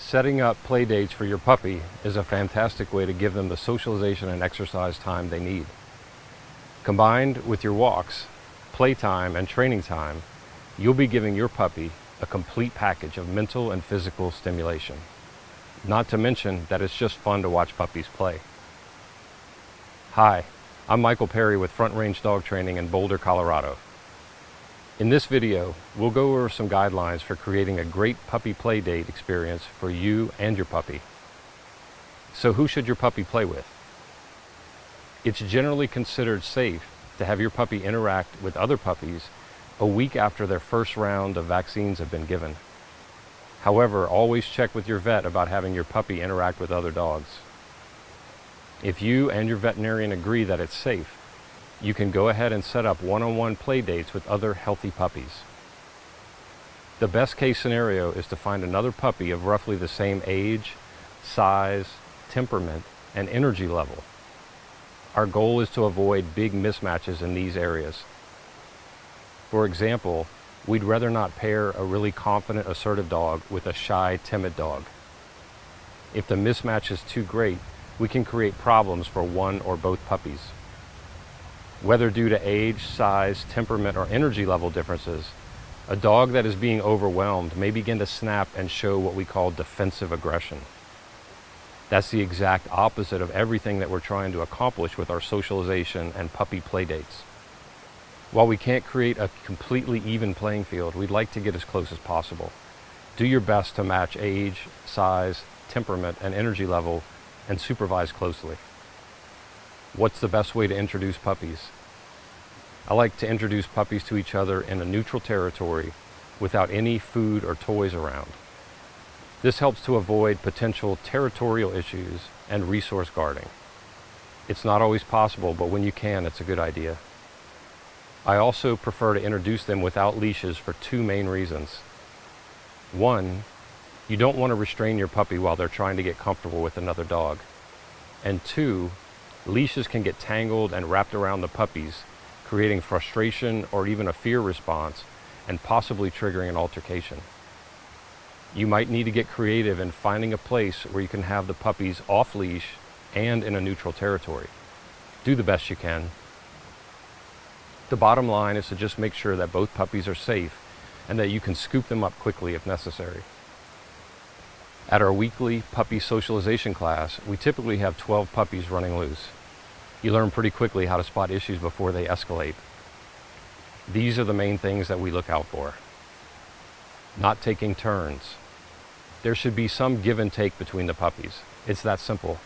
Setting up play dates for your puppy is a fantastic way to give them the socialization and exercise time they need. Combined with your walks, playtime, and training time, you'll be giving your puppy a complete package of mental and physical stimulation. Not to mention that it's just fun to watch puppies play. Hi, I'm Michael Perry with Front Range Dog Training in Boulder, Colorado. In this video, we'll go over some guidelines for creating a great puppy play date experience for you and your puppy. So who should your puppy play with? It's generally considered safe to have your puppy interact with other puppies a week after their first round of vaccines have been given. However, always check with your vet about having your puppy interact with other dogs. If you and your veterinarian agree that it's safe, you can go ahead and set up one-on-one play dates with other healthy puppies. The best case scenario is to find another puppy of roughly the same age, size, temperament, and energy level. Our goal is to avoid big mismatches in these areas. For example, we'd rather not pair a really confident, assertive dog with a shy, timid dog. If the mismatch is too great, we can create problems for one or both puppies. Whether due to age, size, temperament, or energy level differences, a dog that is being overwhelmed may begin to snap and show what we call defensive aggression. That's the exact opposite of everything that we're trying to accomplish with our socialization and puppy play dates. While we can't create a completely even playing field, we'd like to get as close as possible. Do your best to match age, size, temperament, and energy level, and supervise closely. What's the best way to introduce puppies? I like to introduce puppies to each other in a neutral territory without any food or toys around. This helps to avoid potential territorial issues and resource guarding. It's not always possible, but when you can, it's a good idea. I also prefer to introduce them without leashes for two main reasons. One, you don't want to restrain your puppy while they're trying to get comfortable with another dog. And two, leashes can get tangled and wrapped around the puppies, creating frustration or even a fear response and possibly triggering an altercation. You might need to get creative in finding a place where you can have the puppies off leash and in a neutral territory. Do the best you can. The bottom line is to just make sure that both puppies are safe and that you can scoop them up quickly if necessary. At our weekly puppy socialization class, we typically have 12 puppies running loose. You learn pretty quickly how to spot issues before they escalate. These are the main things that we look out for. Not taking turns. There should be some give and take between the puppies. It's that simple.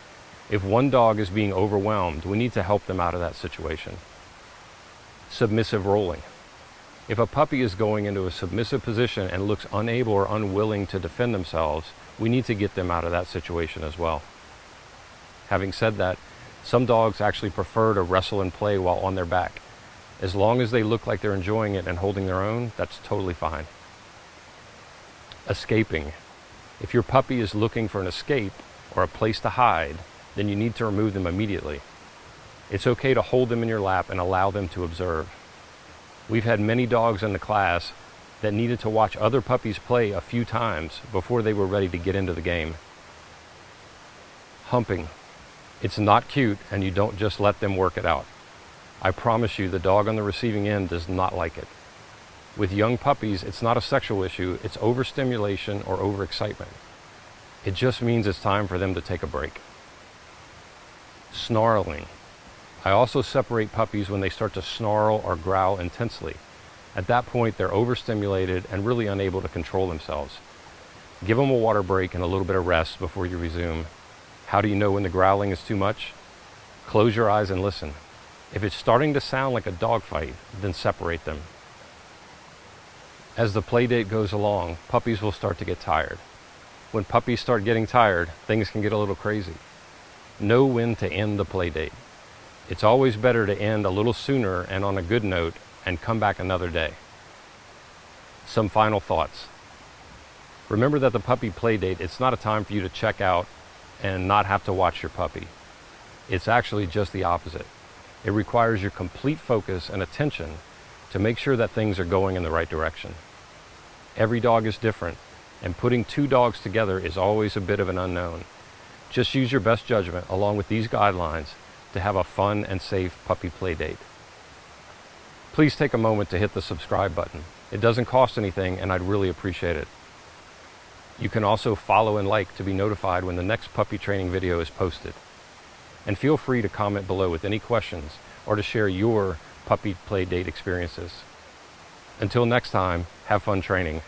If one dog is being overwhelmed, we need to help them out of that situation. Submissive rolling. If a puppy is going into a submissive position and looks unable or unwilling to defend themselves, we need to get them out of that situation as well. Having said that, some dogs actually prefer to wrestle and play while on their back. As long as they look like they're enjoying it and holding their own, that's totally fine. Escaping. If your puppy is looking for an escape or a place to hide, then you need to remove them immediately. It's okay to hold them in your lap and allow them to observe. We've had many dogs in the class that needed to watch other puppies play a few times before they were ready to get into the game. Humping. It's not cute, and you don't just let them work it out. I promise you the dog on the receiving end does not like it. With young puppies, it's not a sexual issue, it's overstimulation or overexcitement. It just means it's time for them to take a break. Snarling. I also separate puppies when they start to snarl or growl intensely. At that point, they're overstimulated and really unable to control themselves. Give them a water break and a little bit of rest before you resume. How do you know when the growling is too much? Close your eyes and listen. If it's starting to sound like a dog fight, then separate them. As the play date goes along, puppies will start to get tired. When puppies start getting tired, things can get a little crazy. Know when to end the play date. It's always better to end a little sooner and on a good note and come back another day. Some final thoughts. Remember that the puppy play date, it's not a time for you to check out and not have to watch your puppy. It's actually just the opposite. It requires your complete focus and attention to make sure that things are going in the right direction. Every dog is different, and putting two dogs together is always a bit of an unknown. Just use your best judgment along with these guidelines to have a fun and safe puppy play date. Please take a moment to hit the subscribe button. It doesn't cost anything and I'd really appreciate it. You can also follow and like to be notified when the next puppy training video is posted. And feel free to comment below with any questions or to share your puppy play date experiences. Until next time, have fun training.